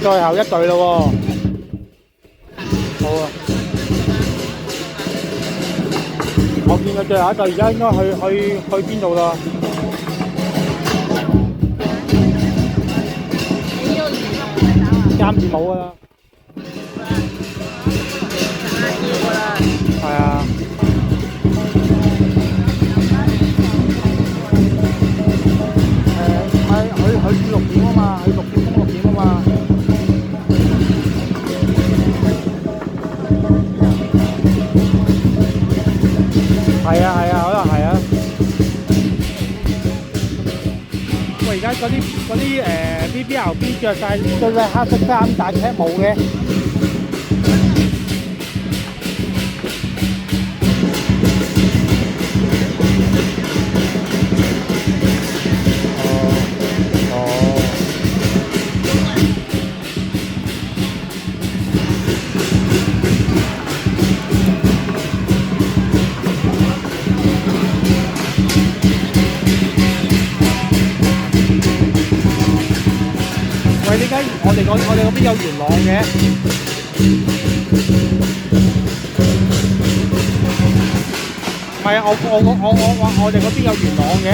最後一隊咯喎。好啊，我見佢最後一隊而家應該去邊度啦？暫時冇噶啦。係啊。佢6點啊嘛，佢6點啊嘛。係啊，可能係啊。喂，而家嗰啲BBLB 着晒黑色衫，但係冇嘅。喂，點解我哋嗰邊有元朗嘅？唔係啊，我哋嗰邊有元朗嘅。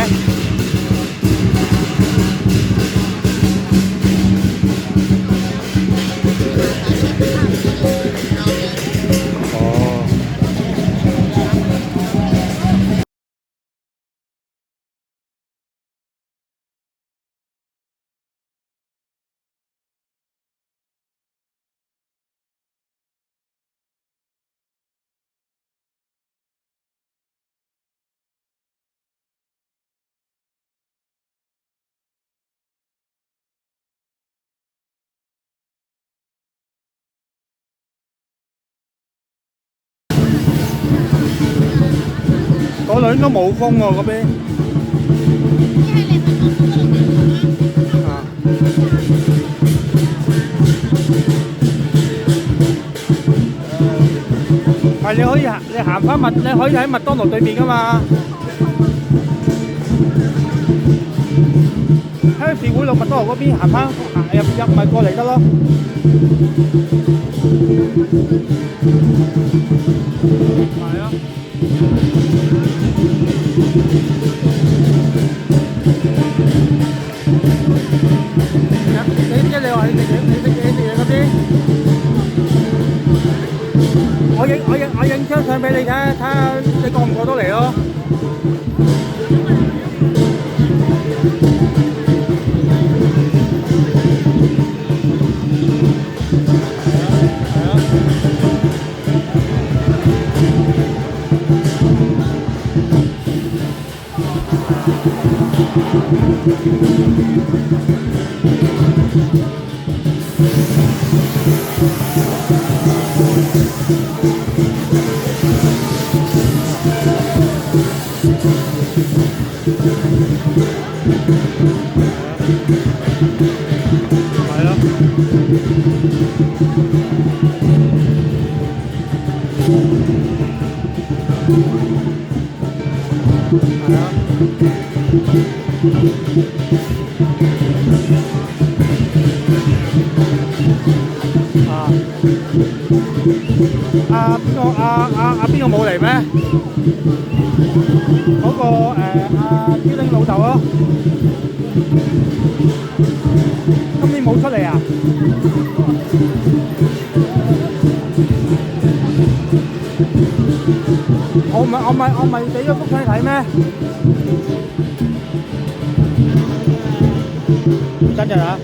嗰度應該冇風喎，嗰邊。唔係，你行翻你可以喺麥當勞對面噶嘛。喺市會路麥當勞嗰邊行翻入咪過嚟得咯。係啊。你話你嗰啲，我影張相俾你睇下你過唔過到嚟咯。係咯。係啊。邊個冇嚟咩？嗰個標丁老豆咯。今年冇出嚟啊？我咪俾咗幅相你睇咩？真嘅啊？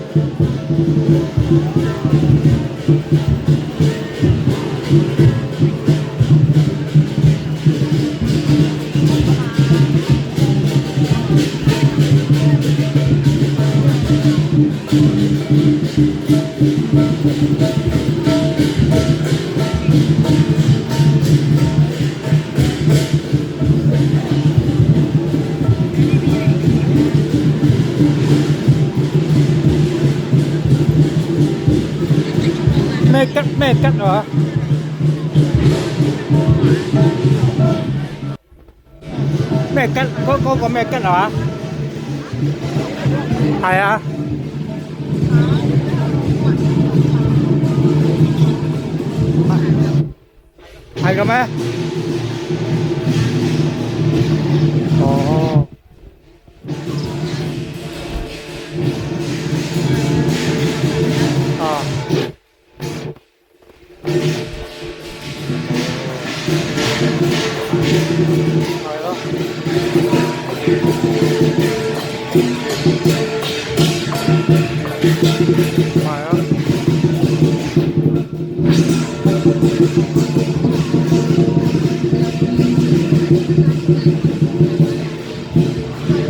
咩吉啊？咩吉？嗰個咩吉啊？係啊。係嘅咩？哦，啊，係咯，係啊。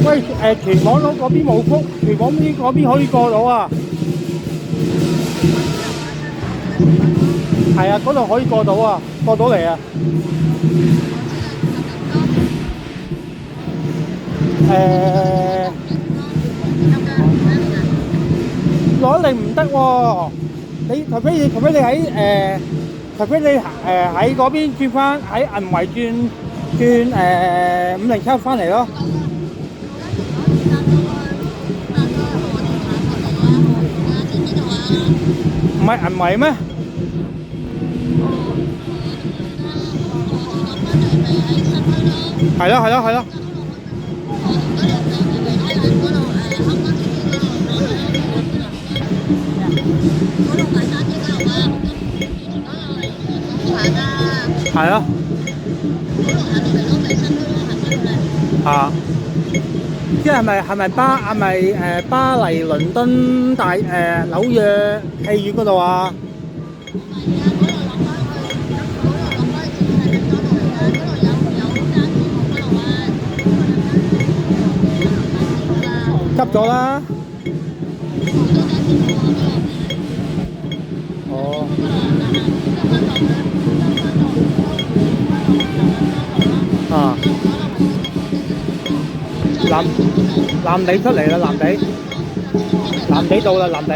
喂，屯門路嗰邊冇福，屯門嗰邊可以過到啊？係啊，嗰度可以過到啊，過到嚟啊。誒，攞你唔得喎，除非你喺嗰邊轉翻喺銀圍轉507翻嚟咯。唔係銀圍咩？係咯係咯係咯。係咯。啊！即係咪巴黎、倫敦、紐約戲院嗰度啊？執咗啦。哦。啊！藍藍地出嚟啦，藍地到啦，藍地。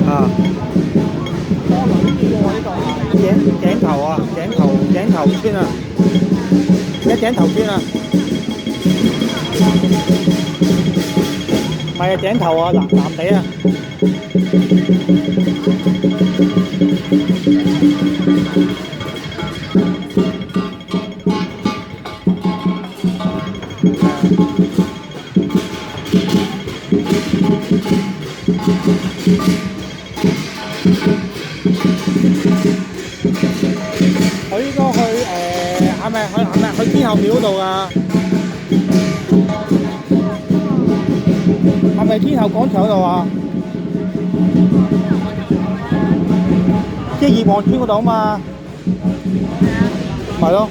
啊！井頭啊，井頭村啊，而家井頭村啊，唔係啊，井頭啊，藍地啊。我應該去係咪去天后廟嗰度啊？係咪天后廣場嗰度啊？即係葉望村嗰度啊嘛。咪咯。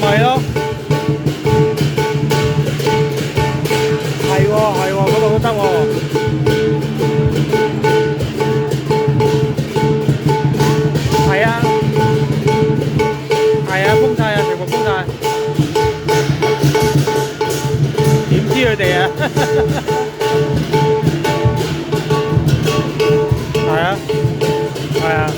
咪咯，係喎係喎，嗰度都得喎。係啊係啊，封晒啊，全部封晒。點知佢哋啊？係啊係啊。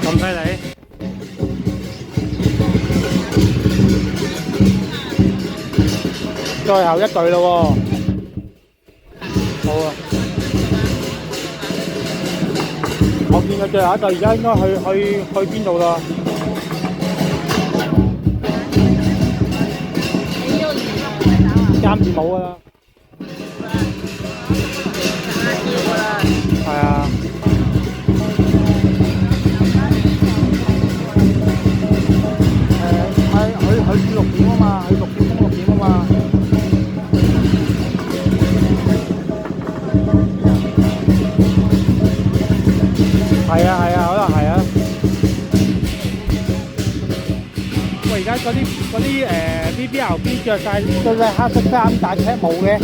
咁犀利！最後一隊咯喎，好啊！我見佢最後一隊，而家應該去邊度啦？暫時冇噶啦。係啊。去6點啊嘛，去6點封6點啊嘛。係啊係啊，可能係啊。喂，而家嗰啲BBLB 着晒黑色衫，但係冇嘅。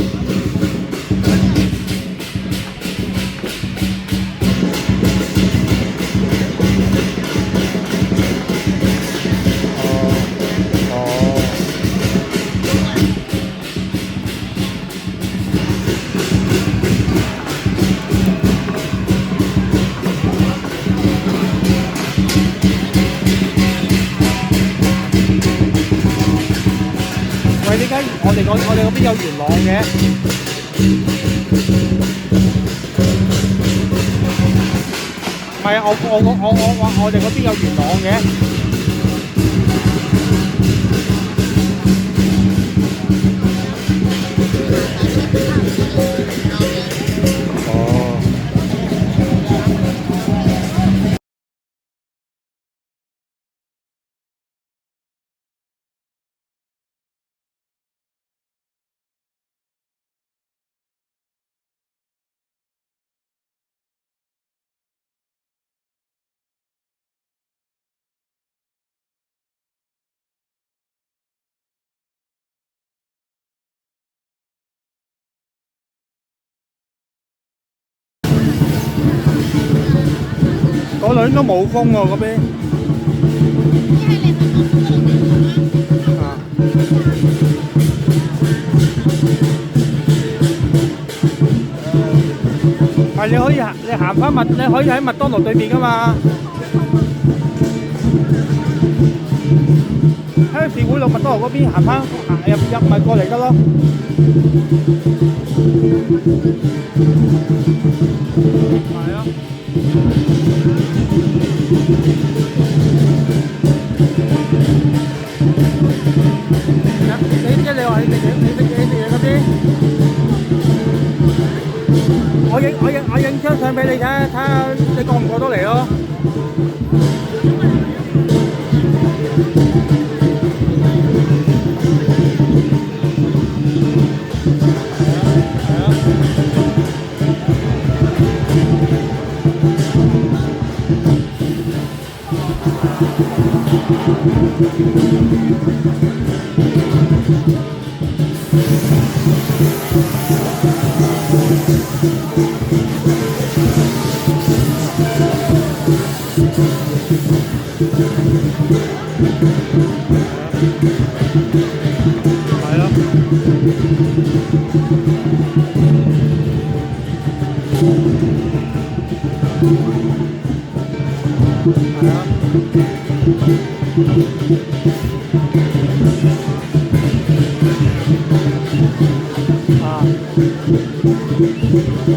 喂，點解我哋嗰邊有元朗嘅？唔係啊，我哋嗰邊有元朗嘅。哦。嗰度應該冇風喎，嗰邊。啊。係你可以行翻你可以喺麥當勞對面㗎嘛。喺市會路麥當勞嗰邊行翻入咪過嚟得咯。係啊。你話你嗰邊，我影張相俾你睇下你過唔過到嚟咯。係咯，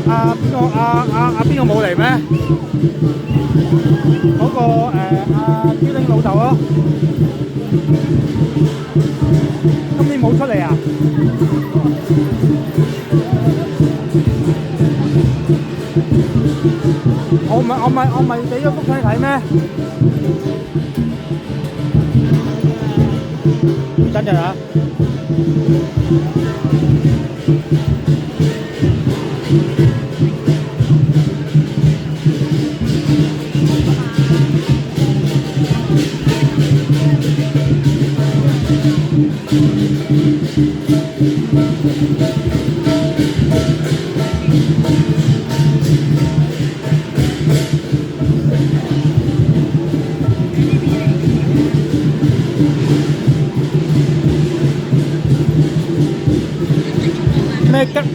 係啊，啊，邊個冇嚟咩？嗰個朱玲老豆咯，今年冇出嚟啊？我咪俾咗幅相睇咩？真嘅啊？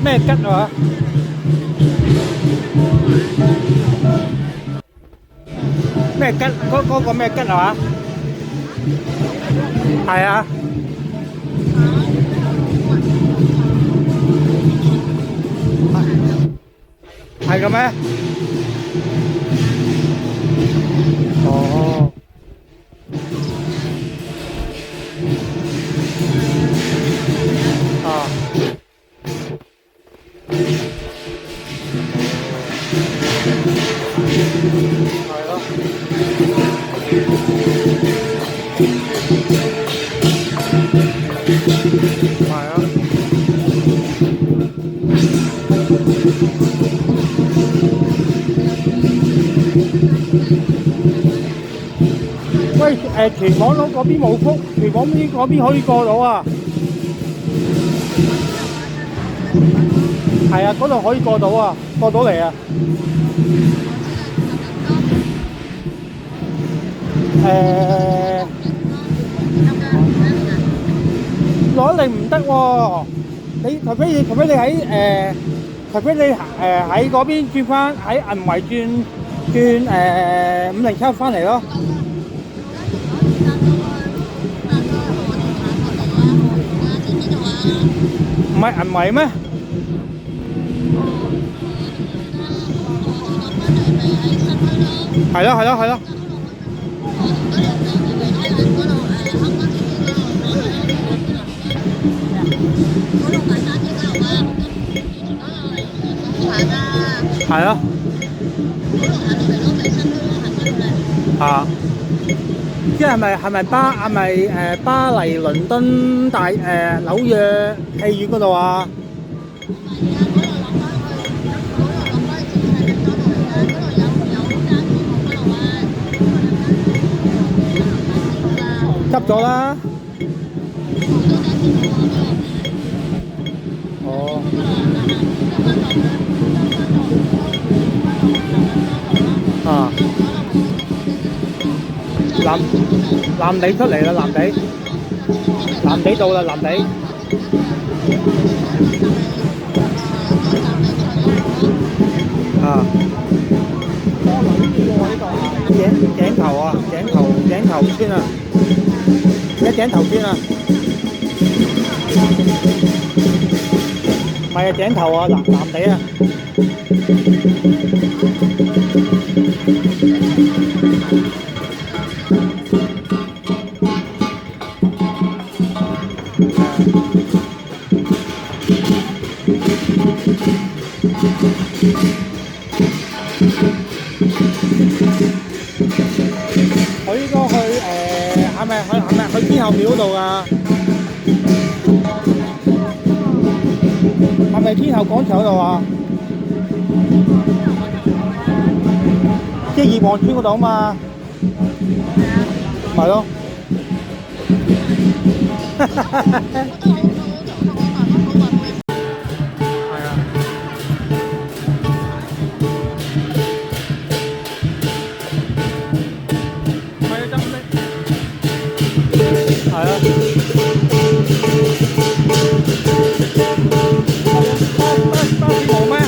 咩吉啊？咩吉？嗰個咩吉啊？係啊，係嘅咩？哦，啊，係咯，係啊。喂，廚房佬嗰邊冇覆，廚房嗰邊可以過到啊？係啊，嗰度可以過到啊，過到嚟啊。誒，攞嚟唔得喎，除非你喺嗰邊轉翻喺銀圍轉507翻嚟咯。唔係銀圍咩？係咯係咯係咯。係咯。啊！即係咪巴黎、倫敦、紐約戲院嗰度啊？執咗啦。哦。啊！藍地出嚟啦，藍地到啦，藍地。啊！井頭啊，井頭村啊，井頭村啊，唔係啊，井頭啊，藍地啊。我應該去係咪去天后廟嗰度啊？係咪天后廣場嗰度啊？即係葉望村嗰度啊嘛。係咯。係啊。巴士冇咩？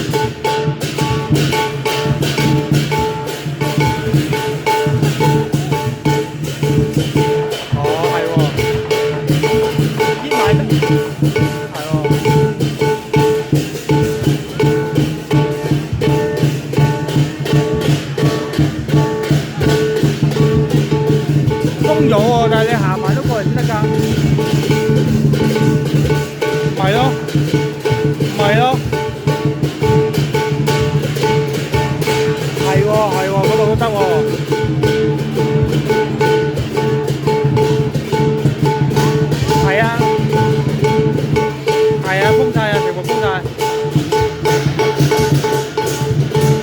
哦，係喎，煙賣得，係喎。封咗喎，但係你行埋都過嚟先得㗎。唔係咯，唔係咯，係喎係喎，嗰度都得喎。係啊，係啊，封晒啊，全部封晒。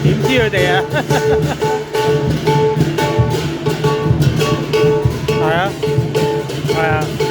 點知佢哋啊？係啊，係啊。